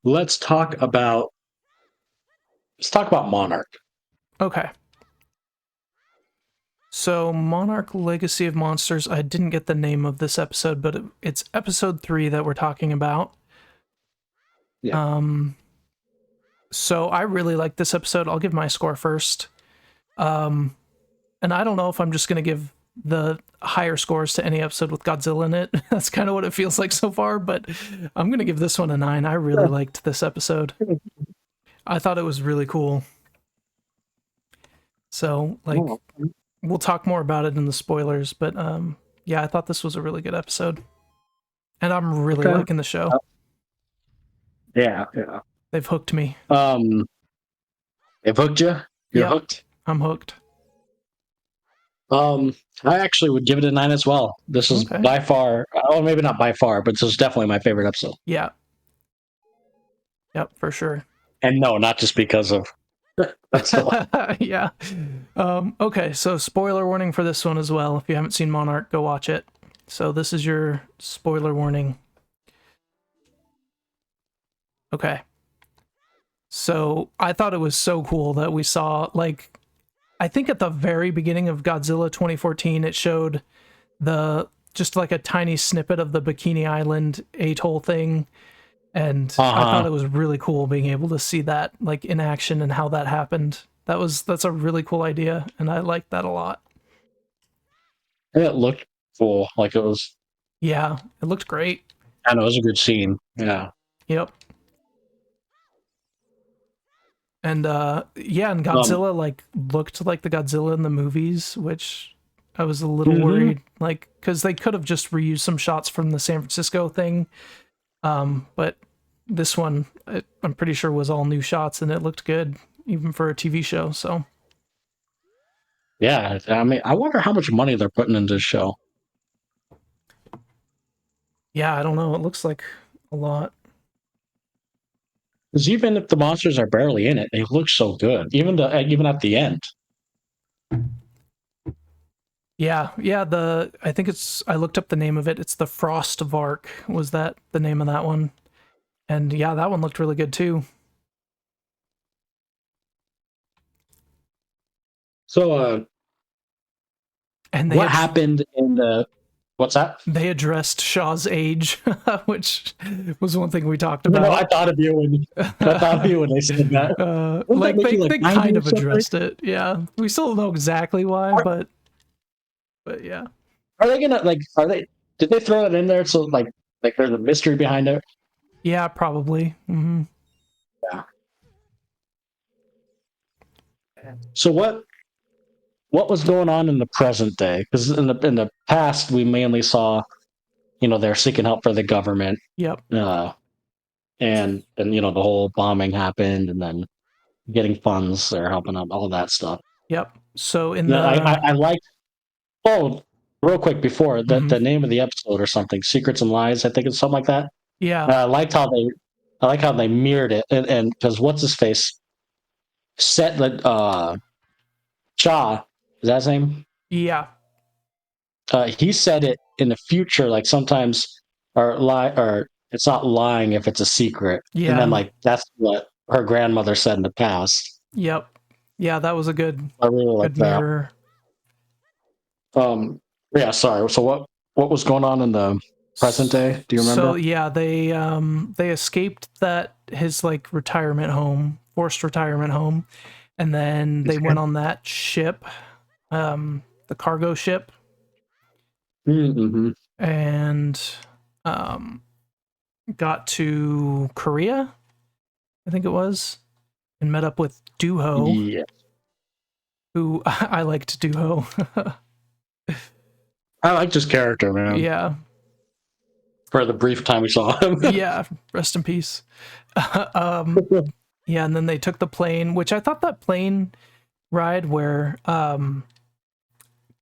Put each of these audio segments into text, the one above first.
Let's talk about Monarch. Okay. So, Monarch Legacy of Monsters, I didn't get the name of this episode, but it's episode 3 that we're talking about. Yeah. So I really like this episode. I'll give my score first. And I don't know if I'm just going to give the higher scores to any episode with Godzilla in it. That's kind of what it feels like so far, but I'm going to give this one a 9. I really liked this episode. I thought it was really cool. So, we'll talk more about it in the spoilers, but yeah, I thought this was a really good episode. And I'm really liking the show. Yeah. They've hooked me. They've hooked you? You're hooked? I'm hooked. I actually would give it a 9 as well. This is by far, maybe not by far, but this is definitely my favorite episode. Yeah. Yep, for sure. And no, not just because of yeah. Okay, so spoiler warning for this one as well. If you haven't seen Monarch, go watch it. So this is your spoiler warning. Okay. So I thought it was so cool that we saw, like, I think at the very beginning of Godzilla 2014, it showed just like a tiny snippet of the Bikini Island atoll thing. And I thought it was really cool being able to see that like in action and how that happened. That's a really cool idea, and I liked that a lot. And it looked cool, like it was. Yeah, it looked great. I know, it was a good scene. Yeah. Yep. And and Godzilla like looked like the Godzilla in the movies, which I was a little worried, like, because they could have just reused some shots from the San Francisco thing. But this one, I'm pretty sure was all new shots, and it looked good, even for a TV show. So, yeah, I mean, I wonder how much money they're putting into this show. Yeah, I don't know. It looks like a lot. Because even if the monsters are barely in it, they look so good. Even at the end. Yeah. I think I looked up the name of it. It's the Frost Vark. Was that the name of that one? And yeah, that one looked really good too. So, and what happened in the? What's that? They addressed Shaw's age, which was one thing we talked about. No, I thought of you when they said that. They kind of addressed it. Yeah, we still don't know exactly why, but yeah. Are they gonna Did they throw it in there so like there's a mystery behind it? Yeah, probably. Mm-hmm. Yeah. So what was going on in the present day? Because in the past, we mainly saw, they're seeking help for the government. Yep. And the whole bombing happened, and then getting funds, they're helping out, all that stuff. Yep. So I liked. Oh, real quick before the name of the episode or something, Secrets and Lies. I think it's something like that. Yeah. I like how they mirrored it, and because what's his face said that Cha, is that his name? Yeah. He said it in the future, like sometimes, or it's not lying if it's a secret. Yeah. And then like that's what her grandmother said in the past. Yep. Yeah, that was a good. I really like that. Mirror. Yeah. Sorry. So what was going on in the present day? Do you remember? So yeah, they escaped his like forced retirement home, and then they went on that ship, the cargo ship, and got to Korea, I think it was, and met up with Dooho. Yeah. Who I liked Dooho. I liked his character, man. Yeah. For the brief time we saw him. Yeah, rest in peace. Yeah, and then they took the plane, which I thought that plane ride where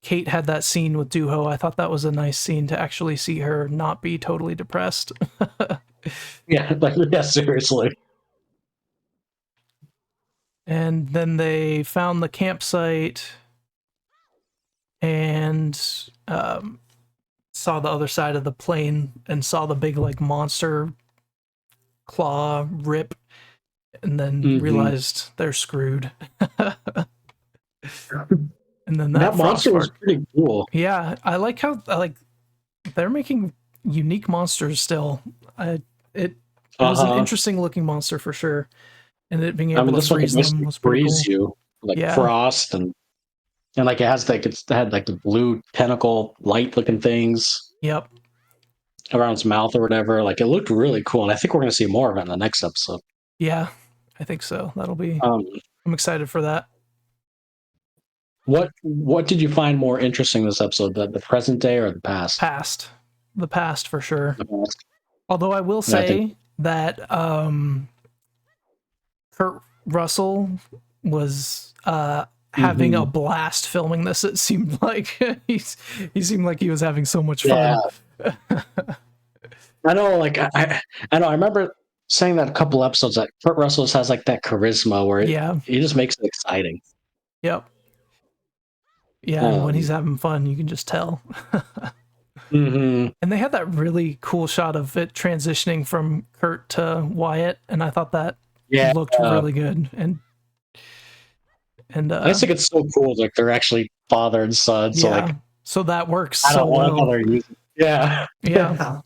Kate had that scene with Dooho, I thought that was a nice scene to actually see her not be totally depressed. Yeah, seriously. And then they found the campsite, and saw the other side of the plane and saw the big like monster claw rip, and then realized they're screwed. And then That monster was Frostmark. pretty cool. Yeah, I like how they're making unique monsters still. It was an interesting looking monster for sure, and it being able to this one freeze can them was pretty cool. freeze you, like Yeah. frost, and like it had like the blue tentacle light looking things Yep. around its mouth or whatever. Like it looked really cool, and I think we're gonna see more of it in the next episode. Yeah, I think so. That'll be. I'm excited for that. What did you find more interesting this episode, the present day or the past? The past for sure. The past. Although I will say that Kurt Russell was having a blast filming this. It seemed like he seemed like he was having so much fun. Yeah. I know, like I know. I remember saying that a couple episodes that Kurt Russell has like that charisma where he just makes it exciting. Yep. Yeah, and when he's having fun, you can just tell. And they had that really cool shot of it transitioning from Kurt to Wyatt, and I thought that looked really good. And I just think it's so cool. Like they're actually father and son. So like, so that works I don't so well. know how they're using. Yeah. Yeah.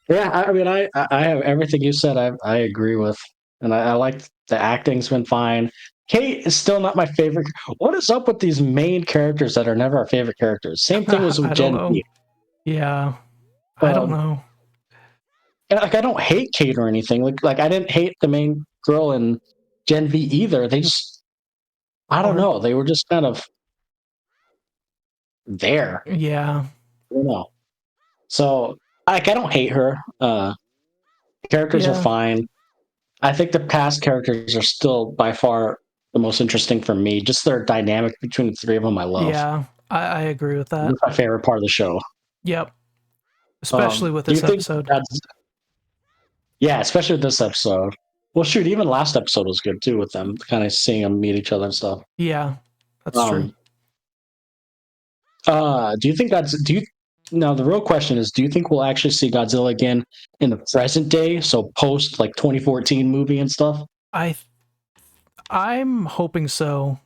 Yeah. I mean, I have everything you said. I agree with, and I like the acting's been fine. Kate is still not my favorite. What is up with these main characters that are never our favorite characters? Same thing was with Gen V. Yeah, I don't know. Like I don't hate Kate or anything. Like I didn't hate the main girl in Gen V either. They just, I don't know. They were just kind of there. Yeah. I don't know. So like I don't hate her. Characters are fine. I think the past characters are still by far the most interesting for me. Just their dynamic between the three of them, I love. Yeah, I agree with that. It's my favorite part of the show. Yep. Especially with this episode. Yeah, especially with this episode. Well, shoot, even last episode was good too with them, kind of seeing them meet each other and stuff. Yeah, that's true. Do you think now the real question is, do you think we'll actually see Godzilla again in the present day? So post like 2014 movie and stuff? I'm hoping so.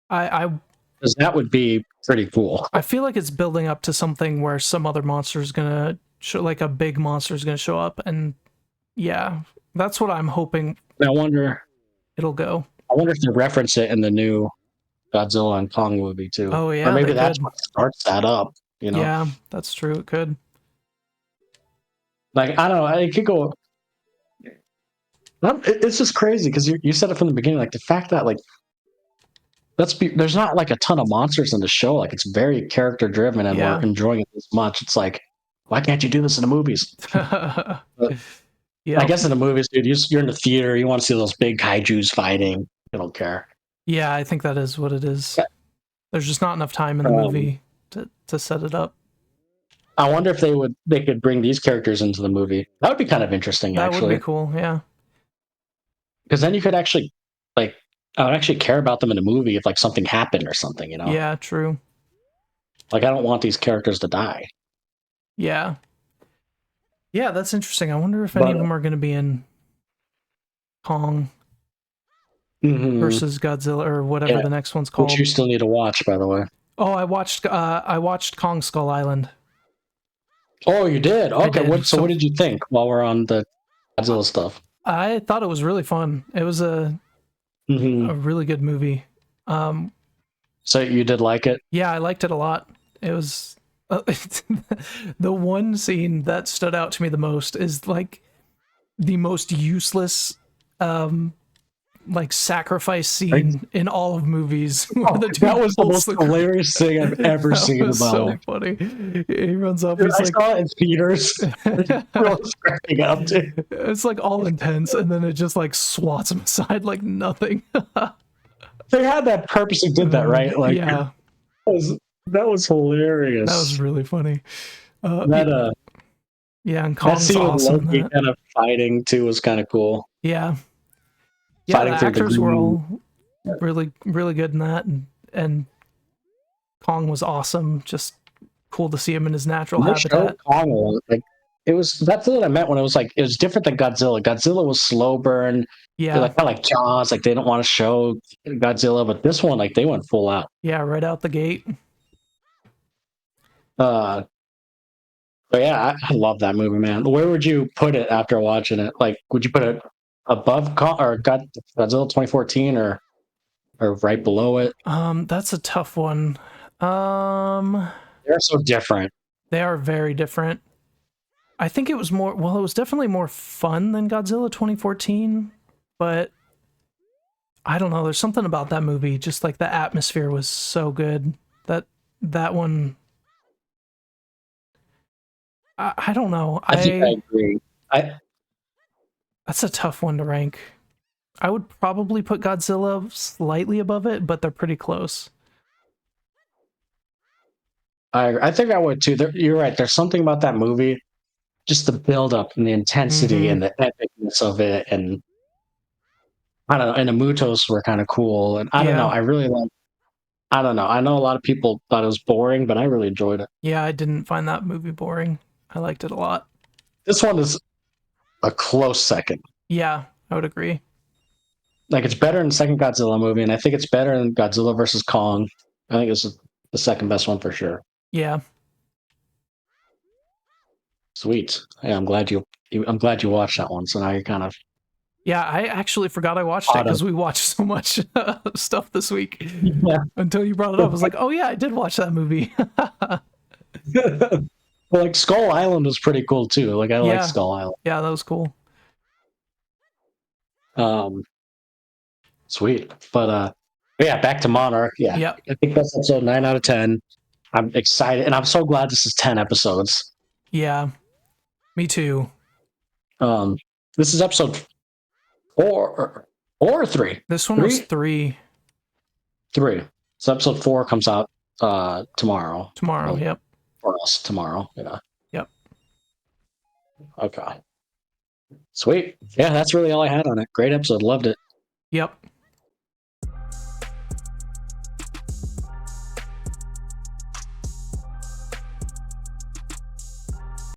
Because that would be pretty cool. I feel like it's building up to something where some other monster is gonna show, like a big monster is gonna show up, and yeah, that's what I'm hoping. I wonder it'll go. I wonder if they reference it in the new Godzilla and Kong movie too. Oh yeah, or maybe that's what starts that up. You know? Yeah, that's true. It could. Like I don't know. It could go. It's just crazy because you said it from the beginning. Like the fact that like there's not like a ton of monsters in the show. Like it's very character driven, and we're enjoying it this much. It's like, why can't you do this in the movies? I guess in the movies, dude, you're in the theater. You want to see those big kaijus fighting. You don't care. Yeah, I think that is what it is. There's just not enough time in the movie to set it up. I wonder if they could bring these characters into the movie. That would be kind of interesting. That actually would be cool. Yeah. Because then you could actually I would actually care about them in a movie if like something happened or something, you know? Yeah, true. Like I don't want these characters to die. Yeah. Yeah, that's interesting. I wonder if any of them are going to be in Kong versus Godzilla or whatever the next one's called. Which you still need to watch, by the way. Oh, I watched Kong Skull Island. Oh, you did? Okay. So what did you think while we're on the Godzilla stuff? I thought it was really fun. It was a really good movie. So you did like it? Yeah, I liked it a lot. It was the one scene that stood out to me the most is like the most useless like sacrifice scene in all of movies. That was the most hilarious thing I've ever seen in my so life. Funny. He runs up. Dude, I saw it in theaters. It's like all intense, and then it just like swats him aside like nothing. They had that purposely did that, right? Like, yeah, that was hilarious. That was really funny. And Kong's scene awesome. With Loki kind of fighting too was kind of cool. Yeah. Yeah, the actors were all really, really good in that, and Kong was awesome. Just cool to see him in his natural They showed habitat. Kong a lot. Like it was that's what I meant when it was like it was different than Godzilla. Godzilla was slow burn. They're Yeah. like kind of like Jaws, like they don't want to show Godzilla, but this one like they went full out. Yeah, right out the gate. Uh but yeah, I love that movie, man. Where would you put it after watching it? Like would you put it above Godzilla 2014 or right below it? That's a tough one. Um, They're so different. they are very different. I think it was more, well, it was definitely more fun than Godzilla 2014, but I don't know. There's something about that movie. Just like the atmosphere was so good. That one, I don't know. I think I agree. That's a tough one to rank. I would probably put Godzilla slightly above it, but they're pretty close. I think I would too. You're right. There's something about that movie, just the build up and the intensity Mm-hmm. and the epicness of it, and I don't know. And the Mutos were kind of cool, and I don't know. Yeah. I really like. I don't know. I know a lot of people thought it was boring, but I really enjoyed it. Yeah, I didn't find that movie boring. I liked it a lot. This one is a close second. Yeah, I would agree. Like it's better than the second Godzilla movie, and I think it's better than Godzilla versus Kong. I think it's the second best one for sure. Yeah. Sweet. Yeah, I'm glad you watched that one. So now you're kind of Yeah, I actually forgot I watched it caught up. because we watched so much stuff this week. Yeah. Until you brought it up, I was like, oh yeah, I did watch that movie. Well, like Skull Island was pretty cool too. Like I like Yeah. Skull Island. Yeah, that was cool. Um, Sweet. But yeah, back to Monarch. Yeah, Yep. I think that's episode 9 out of 10. I'm excited, and I'm so glad this is 10 episodes. Yeah. Me too. Um, this is episode 4 or 3. This one was 3 3. So episode 4 comes out tomorrow. tomorrow. Well, Yep. for us tomorrow. Yeah. Yep. Okay. Sweet. Yeah, that's really all I had on it. Great episode. Loved it. Yep.